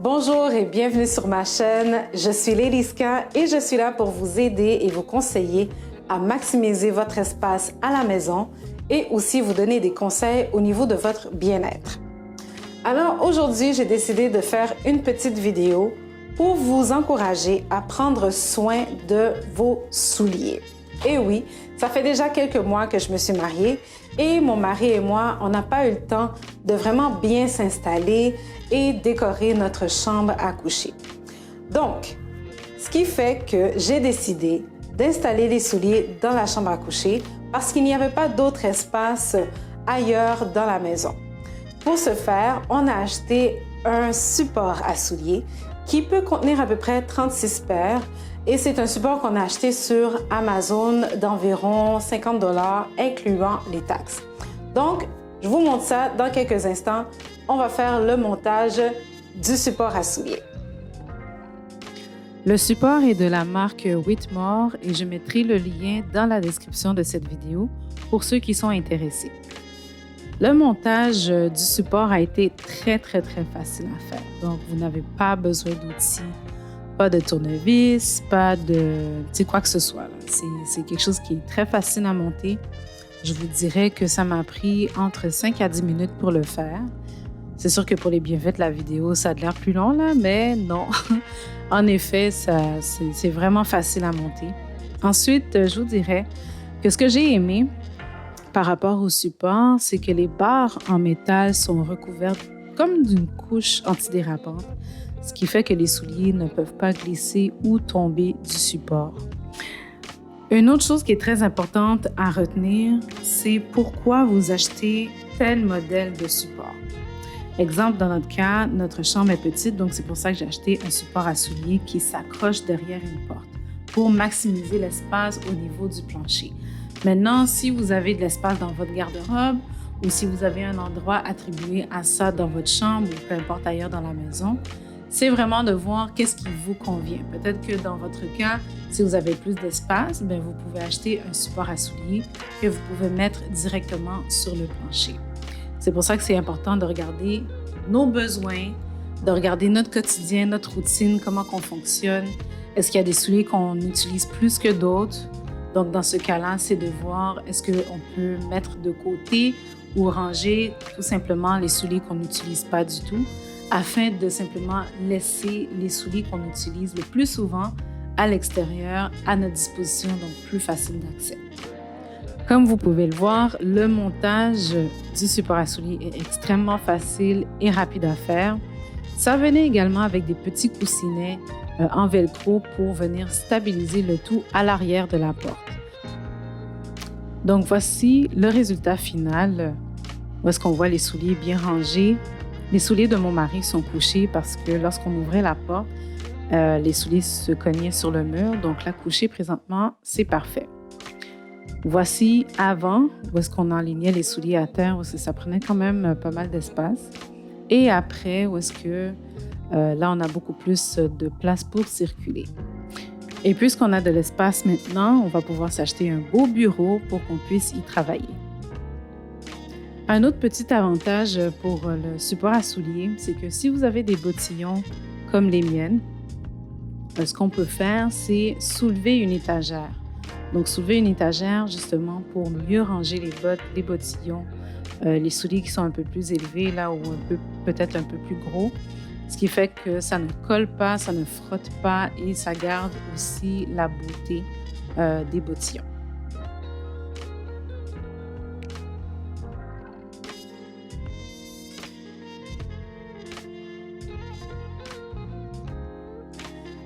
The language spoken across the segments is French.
Bonjour et bienvenue sur ma chaîne. Je suis Léliska et je suis là pour vous aider et vous conseiller à maximiser votre espace à la maison et aussi vous donner des conseils au niveau de votre bien-être. Alors aujourd'hui, j'ai décidé de faire une petite vidéo pour vous encourager à prendre soin de vos souliers. Et oui, ça fait déjà quelques mois que je me suis mariée et mon mari et moi, on n'a pas eu le temps de vraiment bien s'installer et décorer notre chambre à coucher. Donc, ce qui fait que j'ai décidé d'installer les souliers dans la chambre à coucher parce qu'il n'y avait pas d'autre espace ailleurs dans la maison. Pour ce faire, on a acheté un support à souliers qui peut contenir à peu près 36 paires et c'est un support qu'on a acheté sur Amazon d'environ 50 $, incluant les taxes. Donc, je vous montre ça dans quelques instants. On va faire le montage du support à souliers. Le support est de la marque Whitmore et je mettrai le lien dans la description de cette vidéo pour ceux qui sont intéressés. Le montage du support a été très facile à faire. Donc, vous n'avez pas besoin d'outils, pas de tournevis, pas de quoi que ce soit. C'est quelque chose qui est très facile à monter. Je vous dirais que ça m'a pris entre 5 à 10 minutes pour le faire. C'est sûr que pour les bienfaits de la vidéo, ça a l'air plus long, là, mais non. En effet, c'est vraiment facile à monter. Ensuite, je vous dirais que ce que j'ai aimé par rapport au support, c'est que les barres en métal sont recouvertes comme d'une couche antidérapante, ce qui fait que les souliers ne peuvent pas glisser ou tomber du support. Une autre chose qui est très importante à retenir, c'est pourquoi vous achetez tel modèle de support. Exemple, dans notre cas, notre chambre est petite, donc c'est pour ça que j'ai acheté un support à souliers qui s'accroche derrière une porte pour maximiser l'espace au niveau du plancher. Maintenant, si vous avez de l'espace dans votre garde-robe ou si vous avez un endroit attribué à ça dans votre chambre ou peu importe ailleurs dans la maison, c'est vraiment de voir qu'est-ce qui vous convient. Peut-être que dans votre cas, si vous avez plus d'espace, vous pouvez acheter un support à souliers que vous pouvez mettre directement sur le plancher. C'est pour ça que c'est important de regarder nos besoins, de regarder notre quotidien, notre routine, comment on fonctionne. Est-ce qu'il y a des souliers qu'on utilise plus que d'autres? Donc, dans ce cas-là, c'est de voir est-ce qu'on peut mettre de côté ou ranger tout simplement les souliers qu'on n'utilise pas du tout, afin de simplement laisser les souliers qu'on utilise le plus souvent à l'extérieur, à notre disposition, donc plus facile d'accès. Comme vous pouvez le voir, le montage du support à souliers est extrêmement facile et rapide à faire. Ça venait également avec des petits coussinets en velcro pour venir stabiliser le tout à l'arrière de la porte. Donc voici le résultat final, où est-ce qu'on voit les souliers bien rangés. Les souliers de mon mari sont couchés parce que lorsqu'on ouvrait la porte, les souliers se cognaient sur le mur. Donc là, couché présentement, c'est parfait. Voici avant, où est-ce qu'on enlignait les souliers à terre, où ça prenait quand même pas mal d'espace. Et après, où est-ce que là, on a beaucoup plus de place pour circuler. Et puisqu'on a de l'espace maintenant, on va pouvoir s'acheter un beau bureau pour qu'on puisse y travailler. Un autre petit avantage pour le support à souliers, c'est que si vous avez des bottillons comme les miennes, ce qu'on peut faire, c'est soulever une étagère. Donc, soulever une étagère justement pour mieux ranger les bottes, les bottillons, les souliers qui sont un peu plus élevés là ou peut-être un peu plus gros, ce qui fait que ça ne colle pas, ça ne frotte pas et ça garde aussi la beauté des bottillons.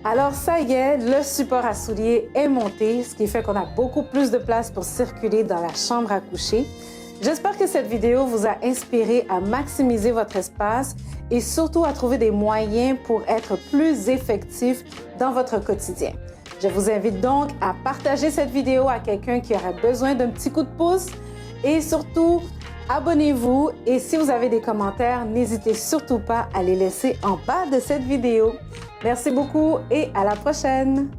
Alors ça y est, le support à souliers est monté, ce qui fait qu'on a beaucoup plus de place pour circuler dans la chambre à coucher. J'espère que cette vidéo vous a inspiré à maximiser votre espace et surtout à trouver des moyens pour être plus effectif dans votre quotidien. Je vous invite donc à partager cette vidéo à quelqu'un qui aurait besoin d'un petit coup de pouce et surtout, abonnez-vous et si vous avez des commentaires, n'hésitez surtout pas à les laisser en bas de cette vidéo. Merci beaucoup et à la prochaine!